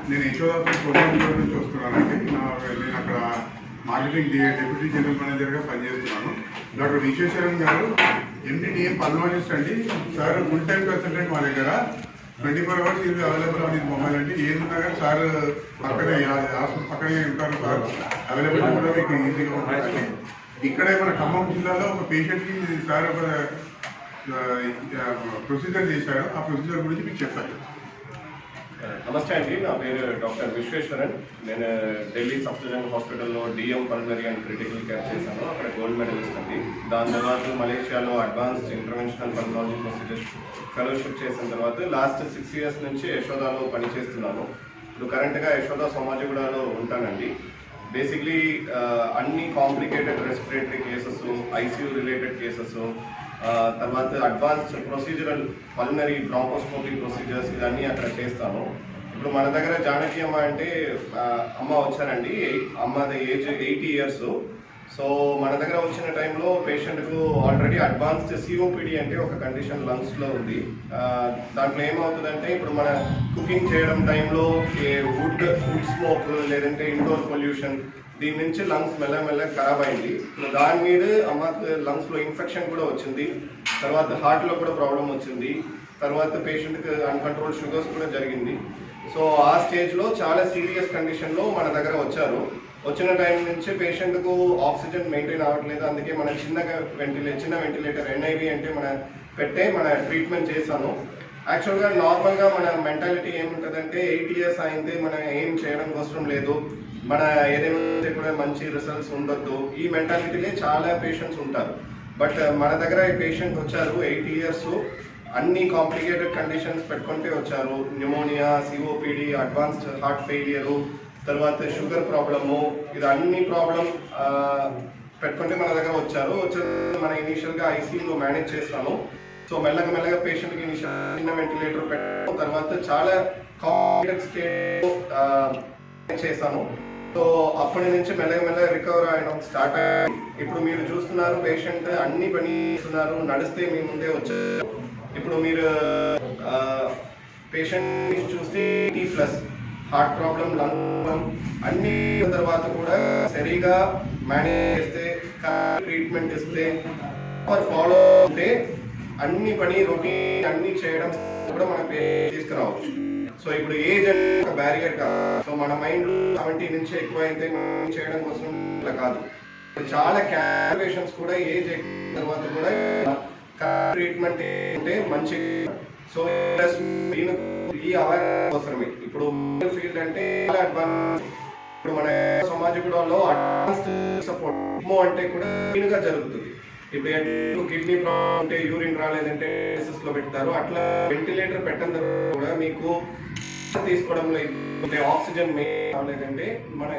నేను యశోదాపూర్ ప్రోగ్రామ్ నుంచి వస్తున్నానండి. నేను అక్కడ మార్కెటింగ్ డిప్యూటీ జనరల్ మేనేజర్గా పనిచేస్తున్నాను. డాక్టర్ విశ్వేశ్వరన్ గారు ఎండిడిఎం పల్మాలజిస్ట్ అండి. సార్ ఫుల్ టైం కన్సల్టెంట్ మా దగ్గర. 24 hours ఇది అవైలబుల్ ఆన్ ఇది మొబైల్ అండి. ఏదున్నా కానీ సార్ పక్కనే పక్కనే ఉంటారు. సార్ అవైలబిలిటీ కూడా మీకు ఈజీగా ఉంటుంది. ఇక్కడే మన ఖమ్మం జిల్లాలో ఒక పేషెంట్కి సార్ ఒక ప్రొసీజర్ చేశారు. ఆ ప్రొసీజర్ గురించి మీకు చెప్తాను. నమస్తే అండి, నా పేరు డాక్టర్ విశ్వేశ్వరన్. నేను ఢిల్లీ సఫ్దర్జంగ్ హాస్పిటల్లో DM pulmonary and critical care చేశాను. అక్కడ గోల్డ్ మెడలిస్ట్ అండి. దాని తర్వాత మలేషియాలో advanced interventional pulmonology procedures fellowship చేసిన తర్వాత లాస్ట్ 6 years నుంచి యశోదాలో పనిచేస్తున్నాను. ఇప్పుడు కరెంట్గా యశోదా సోమాజిగూడలో ఉంటానండి. బేసిక్లీ అన్ని complicated respiratory cases, ICU related cases, తర్వాత advanced procedural pulmonary bronchoscopy procedures ఇవన్నీ అక్కడ చేస్తాను. ఇప్పుడు మన దగ్గర జానకి అమ్మ అంటే అమ్మ వచ్చారండి. అమ్మది ఏజ్ 80 years. సో మన దగ్గర వచ్చిన టైంలో పేషెంట్కు ఆల్రెడీ అడ్వాన్స్డ్ సిఓపిడి అంటే ఒక కండిషన్ లంగ్స్లో ఉంది. దాంట్లో ఏమవుతుందంటే ఇప్పుడు మన కుకింగ్ చేయడం టైంలో వుడ్ స్మోక్ లేదంటే ఇండోర్ పొల్యూషన్ దీని నుంచి లంగ్స్ మెల్లమెల్లగా ఖరాబ్ అయింది. దాని మీద అమ్మకు లంగ్స్లో ఇన్ఫెక్షన్ కూడా వచ్చింది. తర్వాత హార్ట్లో కూడా ప్రాబ్లం వచ్చింది. తర్వాత పేషెంట్కి అన్కంట్రోల్ షుగర్స్ కూడా జరిగింది. సో ఆ స్టేజ్లో చాలా సీరియస్ కండిషన్లో మన దగ్గర వచ్చారు. వచ్చిన టైం నుంచి పేషెంట్కు ఆక్సిజన్ మెయింటైన్ అవ్వట్లేదు. అందుకే మన చిన్న వెంటిలేటర్ ఎన్ఐవి అంటే మన ట్రీట్మెంట్ చేశాను. యాక్చువల్గా నార్మల్గా మన మెంటాలిటీ ఏముంటుందంటే 8 years అయింది, మనం ఏం చేయడం అవసరం లేదు, మన ఏదైనా కూడా మంచి రిజల్ట్స్ ఉండొద్దు, ఈ మెంటాలిటీలే చాలా పేషెంట్స్ ఉంటారు. బట్ మన దగ్గర ఈ పేషెంట్ వచ్చారు 80 years, అన్ని కాంప్లికేటెడ్ కండిషన్స్ పెట్టుకుంటే వచ్చారు. న్యూమోనియా, సిఓపిడి, అడ్వాన్స్డ్ హార్ట్ ఫెయిలియరు, తర్వాత షుగర్ ప్రాబ్లము, ఇది అన్ని ప్రాబ్లం పెట్టుకుంటే మన దగ్గర వచ్చారు. మన ఇనీషియల్గా ఐసీయూలో మేనేజ్ చేస్తాను. సో మెల్లగా పేషెంట్కి చిన్న వెంటిలేటర్ పెట్టాను. తర్వాత చాలా కాంప్లికేటెడ్ స్టేట్ చేశాను. సో అప్పటి నుంచి మెల్లగా రికవర్ అయ్యడం స్టార్ట్ అయ్యింది. ఇప్పుడు మీరు చూస్తున్నారు పేషెంట్ అన్ని పని చేస్తున్నారు, నడిస్తే మీ ముందే వచ్చారు. ఇప్పుడు మీరు పేషెంట్ చూస్తే T+ heart problem, lung problem అన్ని తర్వాత కూడా సరిగా మేనేజ్ చేస్తే, ట్రీట్మెంట్ ఇస్తే, ఫాలో అవుతే అన్ని పని రొటీన్ అన్ని చేయడం కూడా మనం తీసుకురావచ్చు. సో ఇప్పుడు ఏజ్ అంటే ఒక బ్యారియర్ కాదు. సో మన మైండ్ 70 నుంచి ఎక్కువ అయితే చేయడం కోసం ఇలా కాదు. చాలా క్యాన్సర్ కూడా ఏజ్ ఎక్కువ తర్వాత కూడా ట్రీట్మెంట్ అంటే మంచి. సో ఈ అవేర్నెస్ అవసరమే. ఇప్పుడు ఫీల్డ్ అంటే చాలా అడ్వాన్స్. ఇప్పుడు మన సమాజంలో అడ్వాన్స్డ్ సపోర్ట్ అంటే కూడా క్లీన్గా జరుగుతుంది. ఇప్పుడు కిడ్నీ ప్రాబ్లం ఉంటే యూరిన్ రాలేదంటే లో పెడతారు. అట్లా వెంటిలేటర్ పెట్టడం కూడా మీకు తీసుకోవడంలో ఆక్సిజన్ రాలేదంటే మన